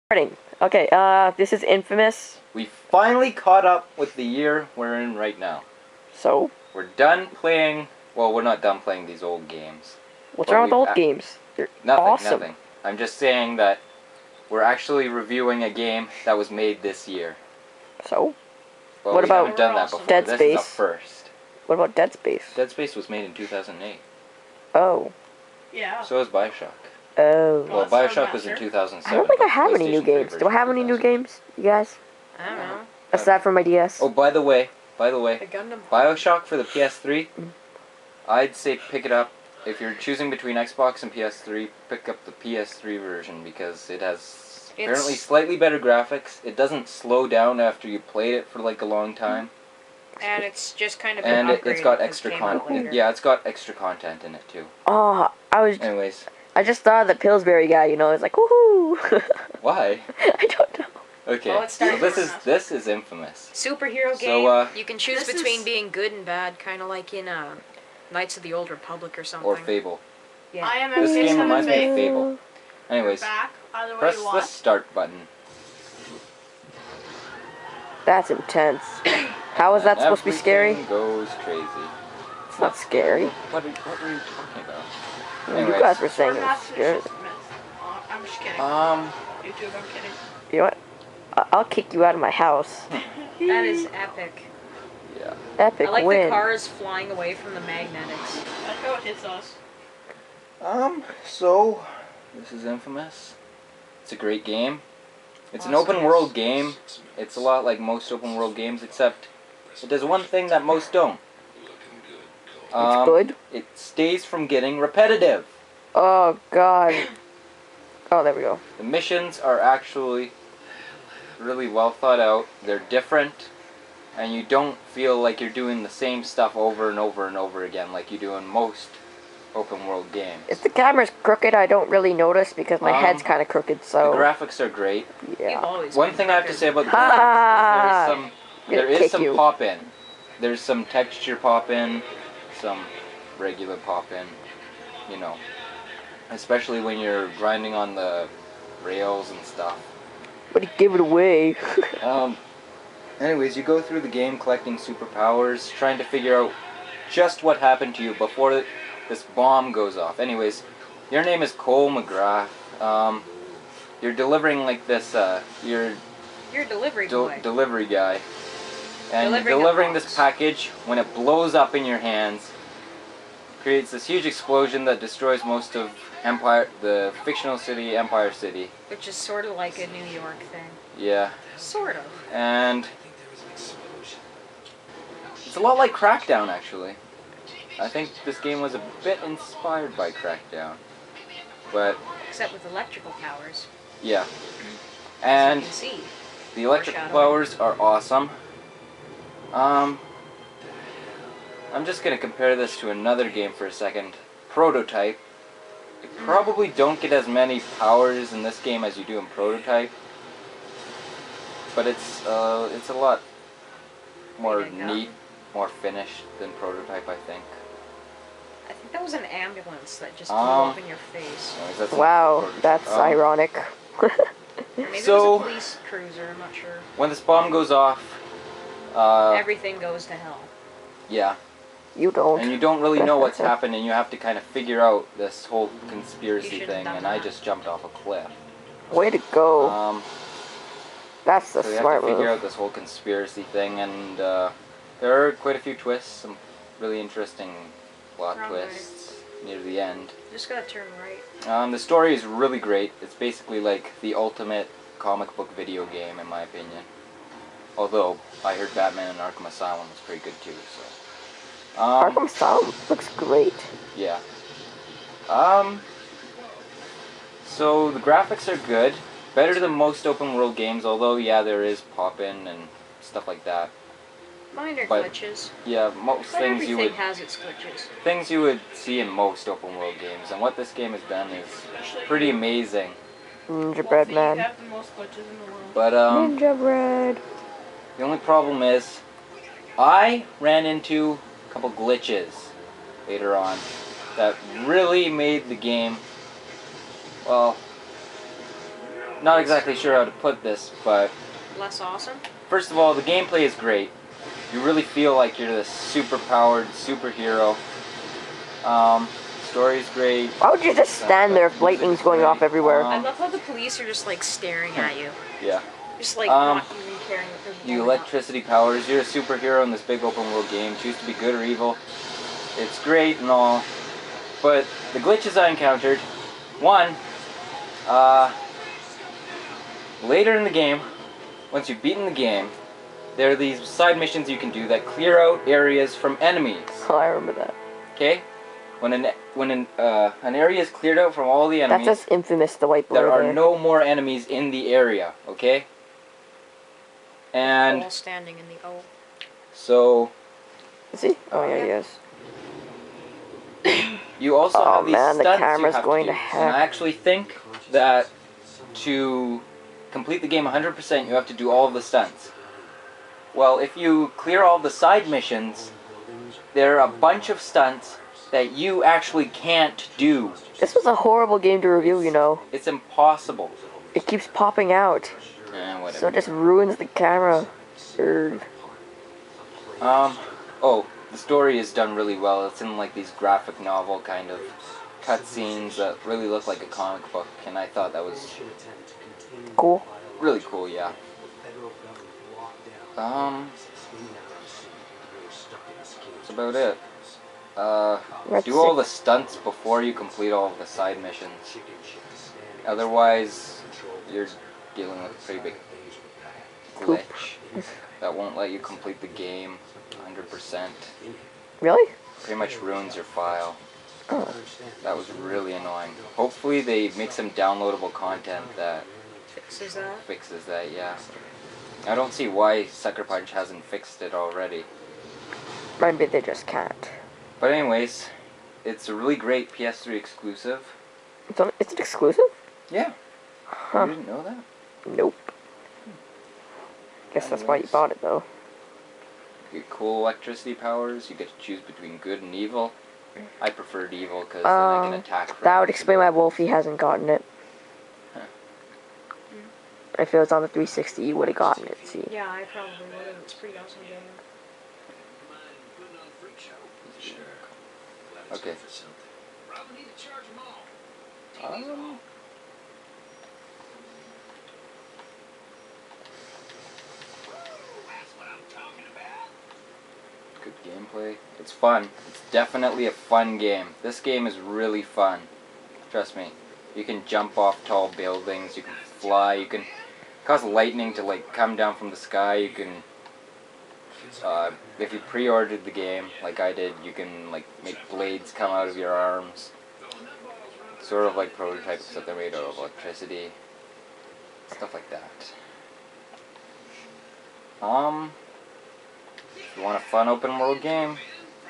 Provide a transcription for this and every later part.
Starting. Okay, this is Infamous. We finally caught up with the year we're in right now. So? We're done playing... Well, we're not done playing these old games. What's wrong with old games? They're awesome. Nothing. I'm just saying that we're actually reviewing a game that was made this year. So? Well, what about haven't done that before. Dead This Space? is a first. What about Dead Space? Dead Space was made in 2008. Oh. Yeah. So was Bioshock. Oh. Well, Bioshock was in 2007. I don't think I have any new games. Do I have any new games, you guys? I don't know. Aside from my DS. Oh, by the way, The Gundam. Bioshock for the PS3, I'd say pick it up. If you're choosing between Xbox and PS3, pick up the PS3 version because it has apparently slightly better graphics. It doesn't slow down after you played it for like a long time. And it's just kind of And been it's got upgraded extra 'cause it came out content. later. Yeah, it's got extra content in it too. Oh, Anyways, I just thought of the Pillsbury guy, you know, it's like, woohoo! why? I don't know. Okay, Well, it's so starting this is Infamous. Superhero So, game. You can choose this between is- being good and bad, kind of like in Knights of the Old Republic or something. Or Fable. Yeah. I am This game MK7 reminds me of Bay. Fable. Anyways, Back. Either way press you the want. start button. That's intense. How is that And supposed to be scary? everything goes crazy. It's not scary. What were you talking about? You Anyways. guys were saying it was Master scary. System is. Oh, I'm just kidding. YouTube, I'm kidding. You know what? I'll kick you out of my house. That is epic. Yeah. Epic I like win. the cars flying away from the magnetics. That's how it hits us. So, this is Infamous. It's a great game. It's an Awesome. open world game. It's a lot like most open world games, except it does one thing that most don't. It's good. It stays from getting repetitive. Oh god. Oh, there we go. The missions are actually really well thought out. They're different, and you don't feel like you're doing the same stuff over and over and over again like you do in most open world games. If the camera's crooked, I don't really notice because my head's kind of crooked, The so graphics are great. You've yeah. always One been thing I have to crooked. say about the Ha! graphics is there is kick some you. pop-in. There's some texture pop-in, some regular pop-in, you know. Especially when you're grinding on the rails and stuff. But give it away. Anyways, you go through the game collecting superpowers, trying to figure out just what happened to you before this bomb goes off. Anyways, your name is Cole McGrath. You're delivering like this, you're You're a delivery boy. delivery guy. And Delivering a you're delivering box. this package. When it blows up in your hands, creates this huge explosion that destroys most of the fictional city, Empire City. Which is sort of like a New York thing. Yeah. Sort of. And it's a lot like Crackdown, actually. I think this game was a bit inspired by Crackdown. But, Except with electrical powers. yeah. As And you can see. the electrical Foreshadowing. powers are awesome. I'm just going to compare this to another game for a second. Prototype. You probably don't get as many powers in this game as you do in Prototype. But it's a lot more There you go. neat, more finished than Prototype, I think. I think that was an ambulance that just blew Um, up in your face. Anyways, that's Wow, Prototype. that's ironic. Or maybe So- it was a police cruiser, I'm not sure. When this bomb goes off, Everything goes to hell. yeah, You don't. and you don't really know what's happened, and you have to kind of figure out this whole conspiracy should've thing, done and I that. just jumped off a cliff. Way to go. That's the So you have smart to figure move. out this whole conspiracy thing, and there are quite a few twists, some really interesting plot Wrong twists near the end. Just gotta turn right. The story is really great. It's basically like the ultimate comic book video game, in my opinion. Although, I heard Batman and Arkham Asylum was pretty good too, so. Arkham Asylum looks great. Yeah. So the graphics are good. Better than most open world games, although yeah, there is pop-in and stuff like that. Minor But- glitches. Yeah, most But things everything you would has its glitches. things you would see in most open world games, and what this game has done is pretty amazing. Ninja Bread You Man. have the most glitches in the world. But Ninja Bread. the only problem is I ran into a couple glitches later on that really made the game, well, not exactly sure how to put this, but Less awesome? first of all, the gameplay is great. You really feel like you're this super-powered superhero. Story's great. Why would you just stand there if lightning's going off everywhere? I love how the police are just like staring at you. Yeah. Just like not even caring if there's You blowing up. electricity powers. You're a superhero in this big open world game. Choose to be good or evil. It's great and all, but the glitches I encountered. One, later in the game, once you've beaten the game, there are these side missions you can do that clear out areas from enemies. Oh, I remember that. Okay, when an area is cleared out from all the That's enemies, just infamous, the white blur there are there. no more enemies in the area. Okay, and All standing in the O. so Is he? Oh, yeah, he is. you also Oh, have these man, the stunts you camera's have going to to do. heck. And I actually think that to complete the game 100%, you have to do all of the stunts. Well, if you clear all the side missions, there are a bunch of stunts that you actually can't do. This was a horrible game to review, you know. It's impossible. It keeps popping out, Whatever. so it just ruins the camera. Erg. Oh, the story is done really well. It's in like these graphic novel kind of cutscenes that really look like a comic book, and I thought that was Cool. really cool, yeah. That's about it. Let's Do all see. the stunts before you complete all of the side missions. Otherwise, you're dealing with a pretty big Poop. glitch that won't let you complete the game 100%. Really? Pretty much ruins your file. Oh. That was really annoying. Hopefully they make some downloadable content that Fixes that. fixes that, yeah. I don't see why Sucker Punch hasn't fixed it already. Maybe they just can't. But anyways, it's a really great PS3 exclusive. It's an exclusive? Yeah. Huh. You didn't know that? Nope. Guess that's why you bought it, though. You get cool electricity powers. You get to choose between good and evil. I preferred evil because then I can attack. That would friends. explain why Wolfie hasn't gotten it. Huh. If it was on the 360, you would have gotten it, see. Yeah, I probably would have. It's a pretty awesome game. Okay. Good gameplay. It's fun. It's definitely a fun game. This game is really fun. Trust me. You can jump off tall buildings. You can fly. You can cause lightning to like come down from the sky. You can, if you pre-ordered the game like I did, you can like make blades come out of your arms. Sort of like prototypes, except they're made out of electricity. Stuff like that. If you want a fun open world game,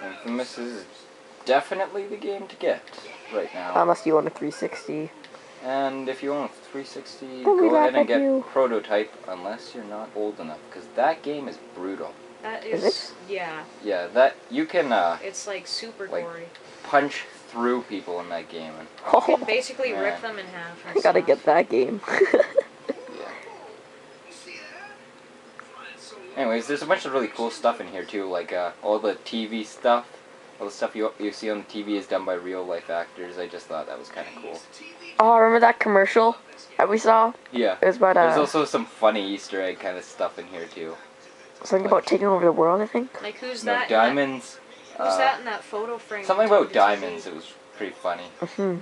Infamous is definitely the game to get right now. Unless you own a 360. And if you own a 360, Then we go ahead laugh and at get you. Prototype, unless you're not old enough, because that game is brutal. That Is is, yeah. Yeah, that you can It's like super Like- gory. punch through people in that game, and You can basically Man. rip them in half. And I gotta stuff. get that game. yeah. Anyways, there's a bunch of really cool stuff in here too, like all the TV stuff. All the stuff you see on the TV is done by real life actors. I just thought that was kind of cool. Oh, remember that commercial that we saw? Yeah. It was about There's also some funny Easter egg kind of stuff in here too. something about taking over the world, I think. Like who's No that? diamonds. Who's that in that photo frame? Something on top about of the TV? diamonds. It was pretty funny. Hmm.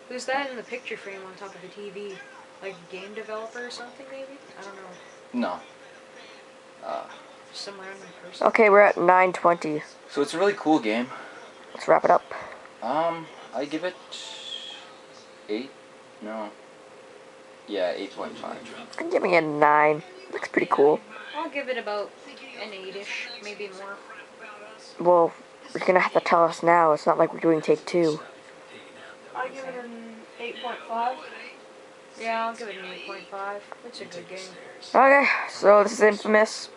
Who's that in the picture frame on top of the TV? Like a game developer or something, maybe? I don't know. No. Some random person. Okay, we're at 9:20. So it's a really cool game. Let's wrap it up. I give it 8. No. Yeah, 8.5. I'm giving it a 9. Looks pretty cool. I'll give it about an 8-ish, maybe more. Well, you're gonna have to tell us now. It's not like we're doing take 2. I give it an 8.5. Yeah, I'll give it an 8.5. It's a good game. Okay, so this is Infamous.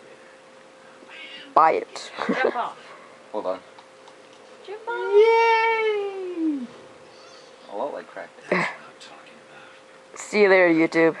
Buy it. Jump off. Hold on. Jump off. Yay! A lot like crack. See you later, YouTube.